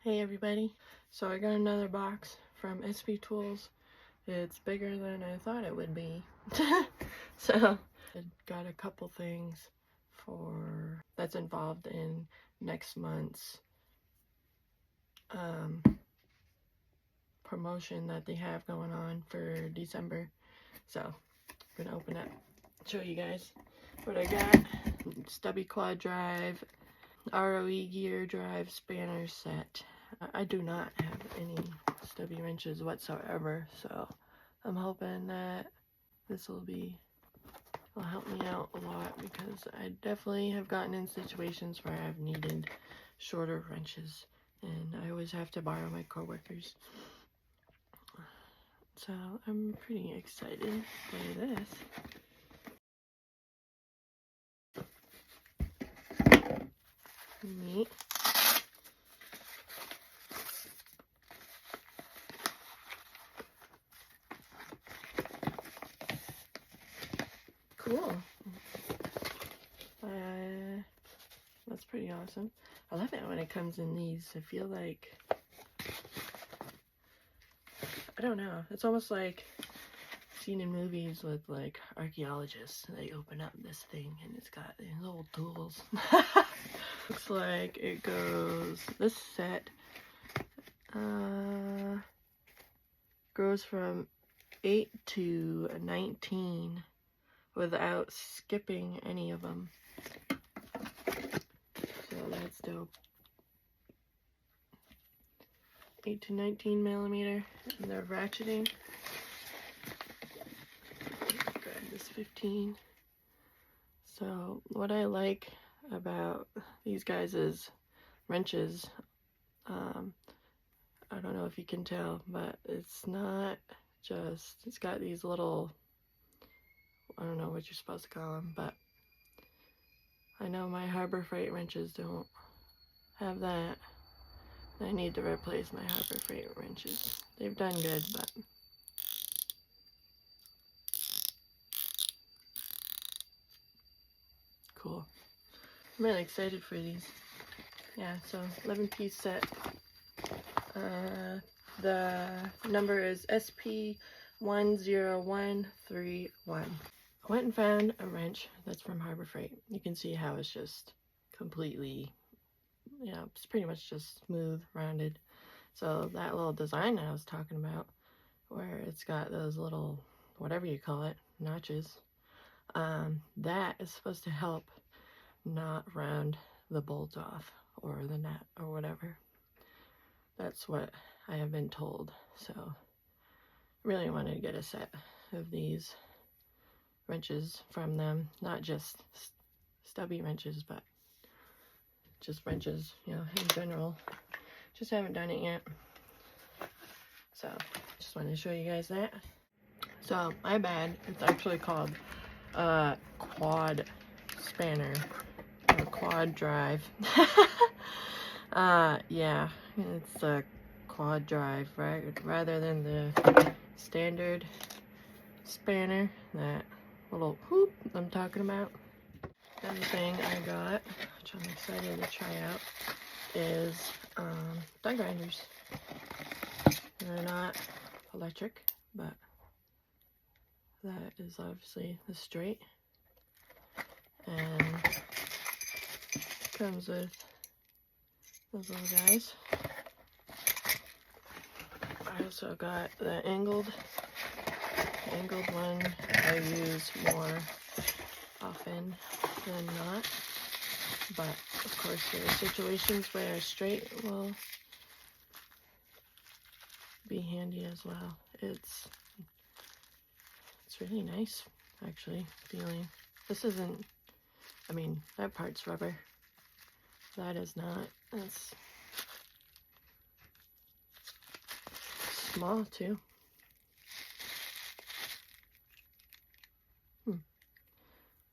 Hey everybody, so I got another box from SP Tools. It's bigger than I thought it would be. So I got a couple things that's involved in next month's promotion that they have going on for December. So I'm gonna open it, show you guys what I got. Stubby quad drive, ROE gear drive spanner set. I do not have any stubby wrenches whatsoever, so I'm hoping that this will help me out a lot, because I definitely have gotten in situations where I've needed shorter wrenches and I always have to borrow my coworkers. So I'm pretty excited by this. Neat. Cool. That's pretty awesome. I love it when it comes in these. I feel like, I don't know, it's almost like seen in movies with like archaeologists. They open up this thing and it's got these little tools. Looks like it goes, this set goes from 8 to 19 without skipping any of them. So that's dope. 8 to 19 millimeter, and they're ratcheting. Grab this 15. So what I like about these guys' wrenches, I don't know if you can tell, but it's not just, it's got these little, I don't know what you're supposed to call them, but I know my Harbor Freight wrenches don't have that. I need to replace my Harbor Freight wrenches. They've done good, but cool. I'm really excited for these. Yeah, so 11-piece set. The number is SP10131. I went and found a wrench that's from Harbor Freight. You can see how it's just completely, you know, it's pretty much just smooth, rounded. So that little design I was talking about, where it's got those little, whatever you call it, notches, that is supposed to help not round the bolt off, or the nut, or whatever. That's what I have been told. So I really wanted to get a set of these wrenches from them, not just stubby wrenches, but just wrenches, you know, in general. Just haven't done it yet. So just wanted to show you guys that. So my bad, it's actually called quad spanner, or quad drive. Yeah, it's a quad drive, right, rather than the standard spanner, that little whoop I'm talking about. Another thing I got, which I'm excited to try out, is die grinders. They're not electric, but that is obviously the straight, and comes with those little guys. I also got the angled one. I use more often than not, but of course there are situations where a straight will be handy as well. It's really nice, actually, feeling. This isn't, I mean, that part's rubber. That is not. That's small too.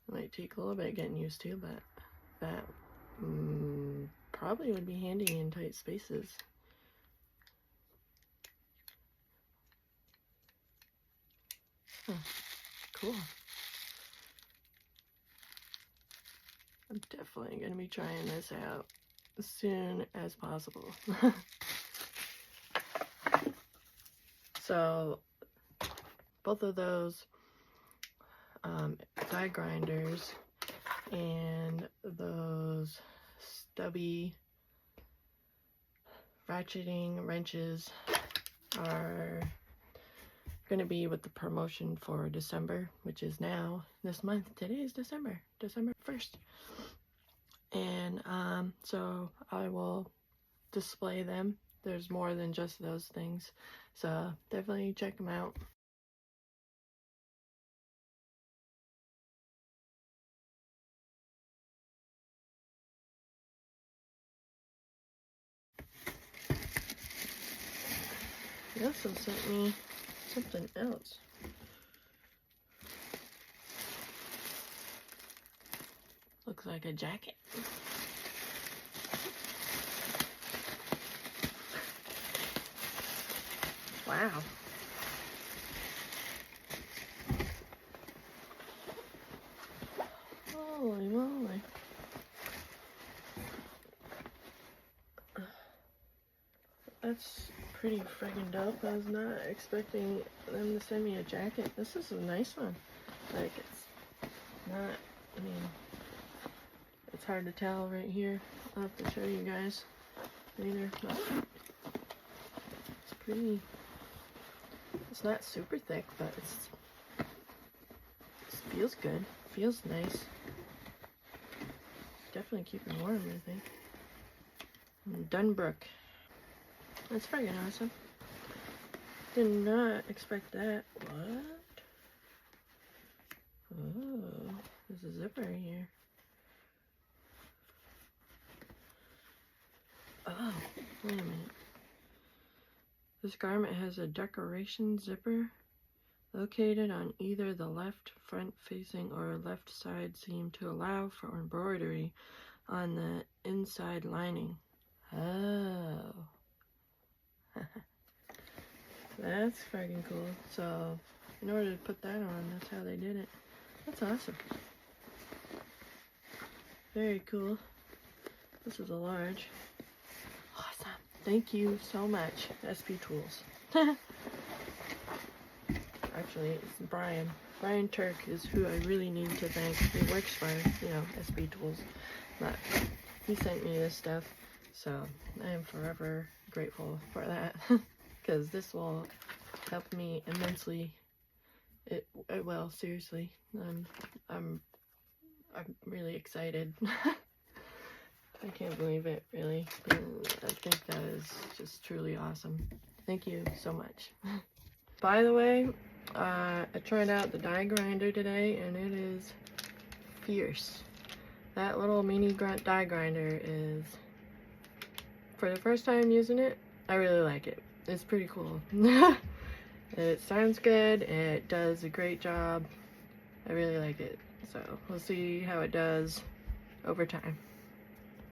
It might take a little bit getting used to, but that probably would be handy in tight spaces. Huh. Cool. I'm definitely going to be trying this out as soon as possible. So both of those die grinders and those stubby ratcheting wrenches are going to be with the promotion for December, which is now this month. Today is December 1st. And so I will display them. There's more than just those things, so definitely check them out. He also sent me something else. Looks like a jacket. Wow. Holy moly. That's pretty friggin' dope. I was not expecting them to send me a jacket. This is a nice one. Like, it's not, I mean, it's hard to tell right here. I'll have to show you guys later. But it's pretty, it's not super thick, but it feels good. Feels nice. Definitely keeping warm, I think. Dunbrook. That's friggin' awesome. Did not expect that. What? Oh, there's a zipper here. Oh, wait a minute. This garment has a decoration zipper located on either the left front facing or left side seam to allow for embroidery on the inside lining. Oh. That's friggin' cool. So, in order to put that on, that's how they did it. That's awesome. Very cool. This is a large. Awesome. Thank you so much, SP Tools. Actually, it's Brian. Brian Turk is who I really need to thank. He works for, SP Tools. But he sent me this stuff, so I am forever grateful for that. Because this will help me immensely. It will, seriously. I'm really excited. I can't believe it, really. I think that is just truly awesome. Thank you so much. By the way, I tried out the die grinder today, and it is fierce. That little mini die grinder is, for the first time using it, I really like it. It's pretty cool. It sounds good. It does a great job. I really like it. So we'll see how it does over time.